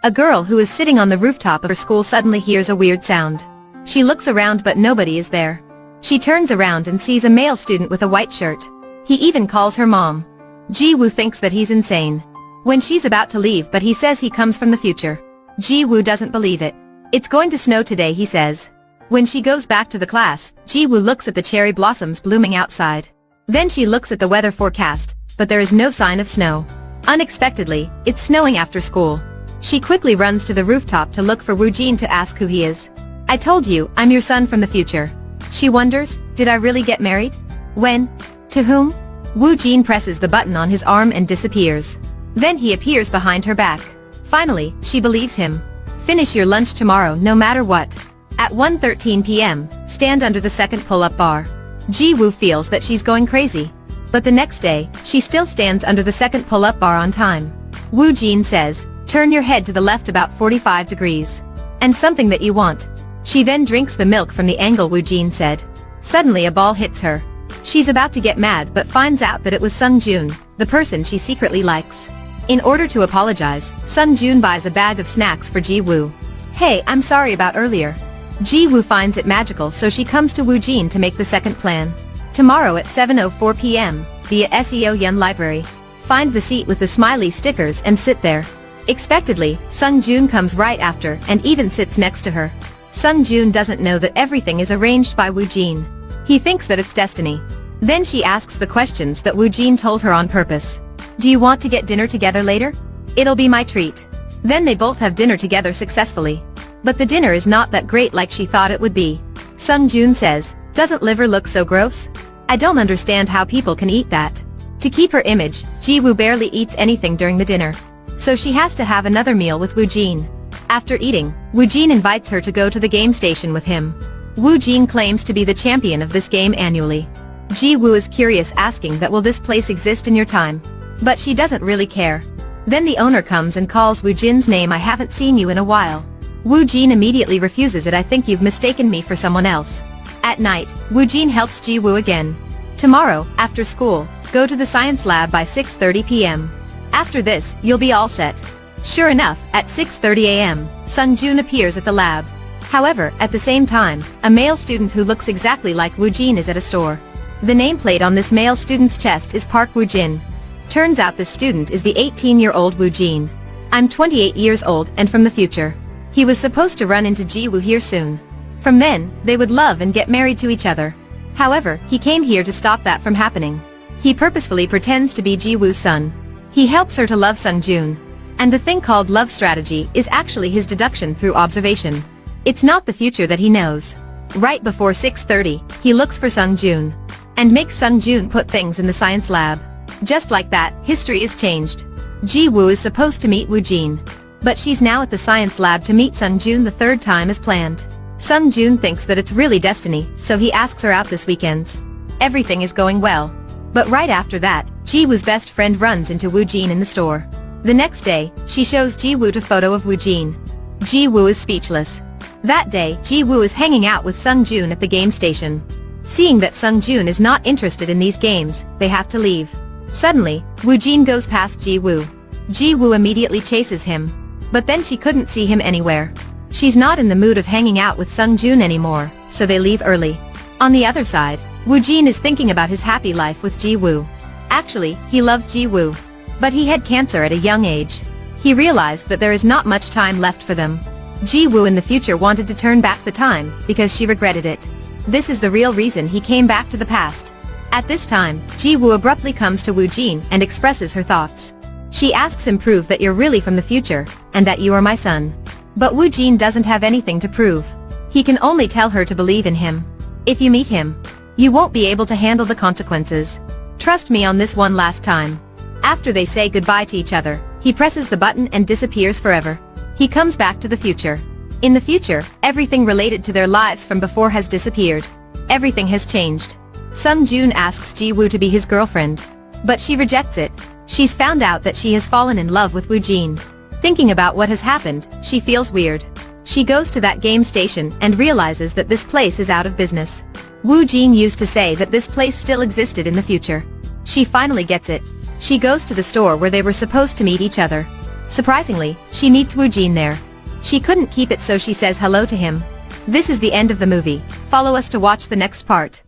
A girl who is sitting on the rooftop of her school suddenly hears a weird sound. She looks around but nobody is there. She turns around and sees a male student with a white shirt. He even calls her mom. Ji-woo thinks that he's insane. When she's about to leave, but he says he comes from the future. Ji-woo doesn't believe it. It's going to snow today, he says. When she goes back to the class, Ji-woo looks at the cherry blossoms blooming outside. Then she looks at the weather forecast, but there is no sign of snow. Unexpectedly, it's snowing after school. She quickly runs to the rooftop to look for Woo-jin to ask who he is. I told you, I'm your son from the future. She wonders, did I really get married? When? To whom? Woo-jin presses the button on his arm and disappears. Then he appears behind her back. Finally, she believes him. Finish your lunch tomorrow no matter what. At 1:13 p.m., stand under the second pull-up bar. Ji-woo feels that she's going crazy. But the next day, she still stands under the second pull-up bar on time. Woo-jin says, turn your head to the left about 45 degrees. And something that you want. She then drinks the milk from the angle Woo-jin said. Suddenly a ball hits her. She's about to get mad but finds out that it was Sung-joon, the person she secretly likes. In order to apologize, Sung-joon buys a bag of snacks for Ji-woo. Hey, I'm sorry about earlier. Ji-woo finds it magical, so she comes to Woo-jin to make the second plan. Tomorrow at 7:04 p.m., via SEO Yun Library. Find the seat with the smiley stickers and sit there. Expectedly, Sung-joon comes right after and even sits next to her. Sung-joon doesn't know that everything is arranged by Woo-jin. He thinks that it's destiny. Then she asks the questions that Woo-jin told her on purpose. Do you want to get dinner together later? It'll be my treat. Then they both have dinner together successfully. But the dinner is not that great like she thought it would be. Sung-joon says, doesn't liver look so gross? I don't understand how people can eat that. To keep her image, Ji-woo barely eats anything during the dinner. So she has to have another meal with Woo-jin. After eating, Woo-jin invites her to go to the game station with him. Woo-jin claims to be the champion of this game annually. Ji-woo is curious, asking that will this place exist in your time? But she doesn't really care. Then the owner comes and calls Woo-jin's name. I haven't seen you in a while. Woo-jin immediately refuses it. I think you've mistaken me for someone else. At night, Woo-jin helps Ji-woo again. Tomorrow, after school, go to the science lab by 6:30 p.m. After this, you'll be all set. Sure enough, at 6:30 a.m., Sung-joon appears at the lab. However, at the same time, a male student who looks exactly like Woo-jin is at a store. The nameplate on this male student's chest is Park Woo-jin. Turns out this student is the 18-year-old Woo-jin. I'm 28 years old and from the future. He was supposed to run into Ji-woo here soon. From then, they would love and get married to each other. However, he came here to stop that from happening. He purposefully pretends to be Ji-woo's son. He helps her to love Sung-joon. And the thing called love strategy is actually his deduction through observation. It's not the future that he knows. Right before 6:30, he looks for Sung-joon. And makes Sung-joon put things in the science lab. Just like that, history is changed. Ji-woo is supposed to meet Woo-jin. But she's now at the science lab to meet Sung-joon the third time as planned. Sung-joon thinks that it's really destiny, so he asks her out this weekend. Everything is going well. But right after that, Ji-woo's best friend runs into Woo-jin in the store. The next day, she shows Ji-woo a photo of Woo-jin. Ji-woo is speechless. That day, Ji-woo is hanging out with Sung-joon at the game station. Seeing that Sung-joon is not interested in these games, they have to leave. Suddenly, Woo-jin goes past Ji-woo. Ji-woo immediately chases him. But then she couldn't see him anywhere. She's not in the mood of hanging out with Sung-joon anymore, so they leave early. On the other side, Woo-jin is thinking about his happy life with Ji-woo. Actually, he loved Ji-woo. But he had cancer at a young age. He realized that there is not much time left for them. Ji-woo in the future wanted to turn back the time, because she regretted it. This is the real reason he came back to the past. At this time, Ji-woo abruptly comes to Woo-jin and expresses her thoughts. She asks him prove that you're really from the future, and that you are my son. But Woo-jin doesn't have anything to prove. He can only tell her to believe in him. If you meet him, you won't be able to handle the consequences. Trust me on this one last time. After they say goodbye to each other, he presses the button and disappears forever. He comes back to the future. In the future, everything related to their lives from before has disappeared. Everything has changed. Sung-joon asks Ji-woo to be his girlfriend. But she rejects it. She's found out that she has fallen in love with Woo-jin. Thinking about what has happened, she feels weird. She goes to that game station and realizes that this place is out of business. Woo-jin used to say that this place still existed in the future. She finally gets it. She goes to the store where they were supposed to meet each other. Surprisingly, she meets Woo Jin there. She couldn't keep it, so she says hello to him. This is the end of the movie. Follow us to watch the next part.